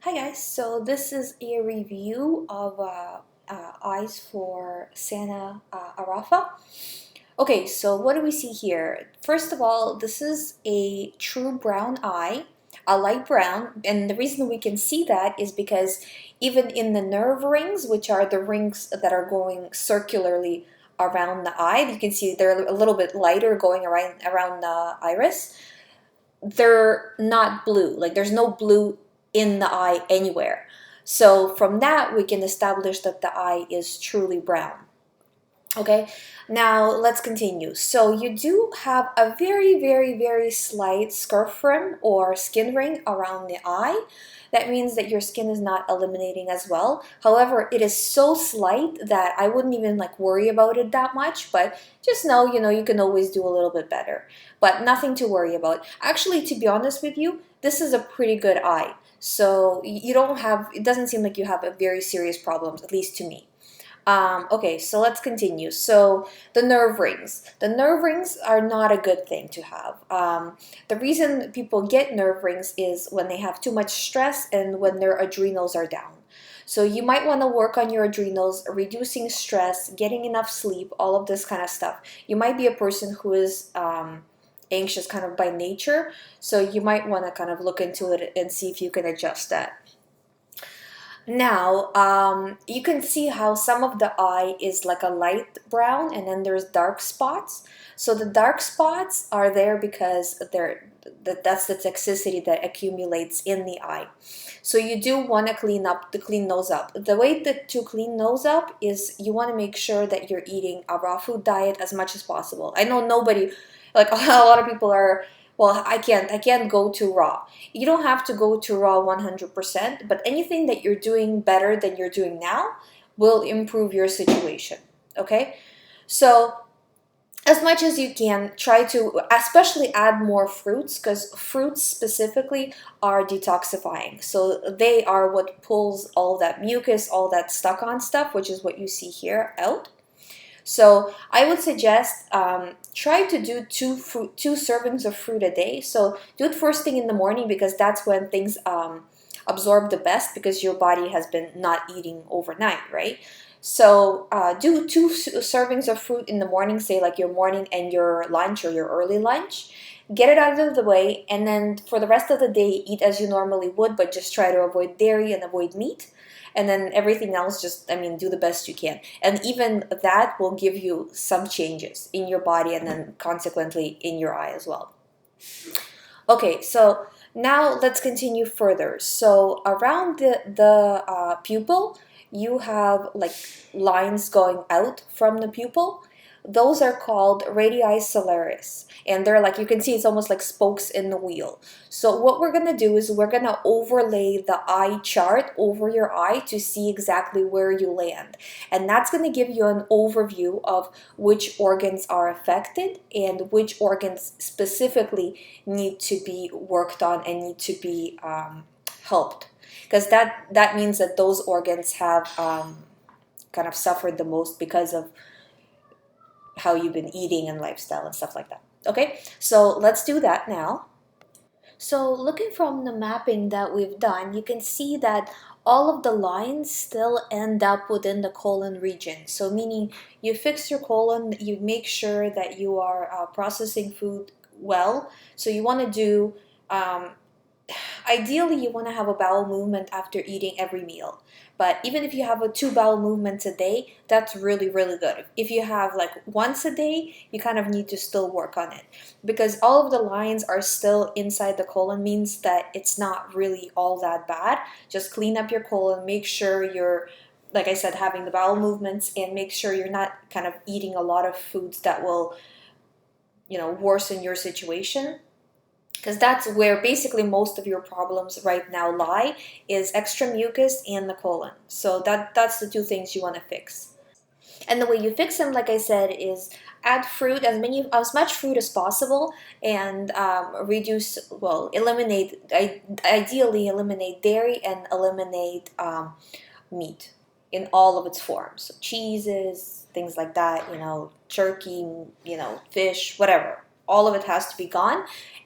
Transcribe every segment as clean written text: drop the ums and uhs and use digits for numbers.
Hi guys, so this is a review of eyes for Santa Arafa. Okay, so what do we see here? First of all, this is a true brown eye, a light brown, and the reason we can see that is because even in the nerve rings, which are the rings that are going circularly around the eye, you can see they're a little bit lighter going around the iris. They're not blue. Like there's no blue in the eye anywhere. So from that, we can establish that the eye is truly brown. Okay, now let's continue. So you do have a very slight scurf rim or skin ring around the eye. That means that your skin is not eliminating as well. However, it is so slight that I wouldn't even like worry about it that much, but just know, you can always do a little bit better, but nothing to worry about. Actually, to be honest with you, this is a pretty good eye. So you don't have, it doesn't seem like you have a very serious problems, at least to me. Okay, so let's continue. So the nerve rings. The nerve rings are not a good thing to have. The reason people get nerve rings is when they have too much stress and when their adrenals are down. So you might want to work on your adrenals, reducing stress, getting enough sleep, all of this kind of stuff. You might be a person who is anxious kind of by nature, so you might want to kind of look into it and see if you can adjust that. Now, you can see how some of the eye is like a light brown and then there's dark spots. So the dark spots are there because that's the toxicity that accumulates in the eye. So you do want to clean those up. The way to clean those up is you want to make sure that you're eating a raw food diet as much as possible. I know nobody, like a lot of people are, well, I can't go to raw. You don't have to go to raw 100%, but anything that you're doing better than you're doing now will improve your situation. Okay? So, as much as you can, try to especially add more fruits because fruits specifically are detoxifying. So, they are what pulls all that mucus, all that stuck on stuff, which is what you see here, out. So I would suggest try to do two servings of fruit a day. So do it first thing in the morning because that's when things absorb the best because your body has been not eating overnight, right? So do two servings of fruit in the morning, say like your morning and your lunch or your early lunch. Get it out of the way, and then for the rest of the day, eat as you normally would, but just try to avoid dairy and avoid meat. And then everything else, just, I mean, do the best you can. And even that will give you some changes in your body and then consequently in your eye as well. Okay, so now let's continue further. So around the pupil, you have like lines going out from the pupil. Those are called radii solaris, and they're like, you can see it's almost like spokes in the wheel. So what we're gonna do is we're gonna overlay the eye chart over your eye to see exactly where you land, and that's gonna give you an overview of which organs are affected and which organs specifically need to be worked on and need to be helped, because that means that those organs have kind of suffered the most because of how you've been eating and lifestyle and stuff like that. Okay, so let's do that now. So looking from the mapping that we've done, you can see that all of the lines still end up within the colon region. So meaning you fix your colon, you make sure that you are processing food well. So you want to do um, ideally you want to have a bowel movement after eating every meal, but even if you have two bowel movements a day, that's really good. If you have like once a day, you kind of need to still work on it because all of the lines are still inside the colon, means that it's not really all that bad. Just clean up your colon, make sure you're, like I said, having the bowel movements, and make sure you're not kind of eating a lot of foods that will worsen your situation, because that's where basically most of your problems right now lie, is extra mucus and the colon. So that's the two things you want to fix. And the way you fix them, like I said, is add fruit, as much fruit as possible, and reduce, well, eliminate, ideally eliminate dairy and eliminate meat in all of its forms. So cheeses, things like that, turkey, fish, whatever, all of it has to be gone,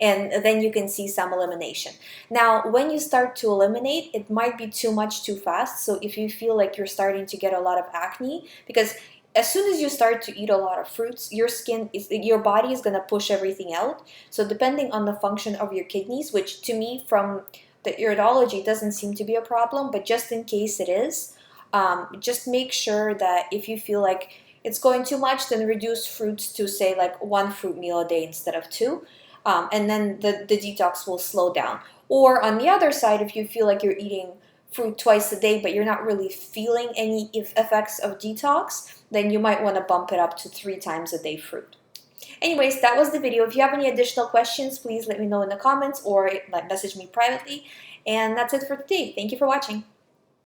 and then you can see some elimination. Now, when you start to eliminate, it might be too much too fast. So if you feel like you're starting to get a lot of acne, because as soon as you start to eat a lot of fruits, your body is going to push everything out. So depending on the function of your kidneys, which to me from the iridology doesn't seem to be a problem, but just in case it is, just make sure that if you feel like it's going too much, then reduce fruits to say like 1 fruit meal a day instead of 2. And then the detox will slow down. Or on the other side, if you feel like you're eating fruit twice a day, but you're not really feeling any effects of detox, then you might want to bump it up to 3 times a day fruit. Anyways, that was the video. If you have any additional questions, please let me know in the comments or like message me privately. And that's it for today. Thank you for watching.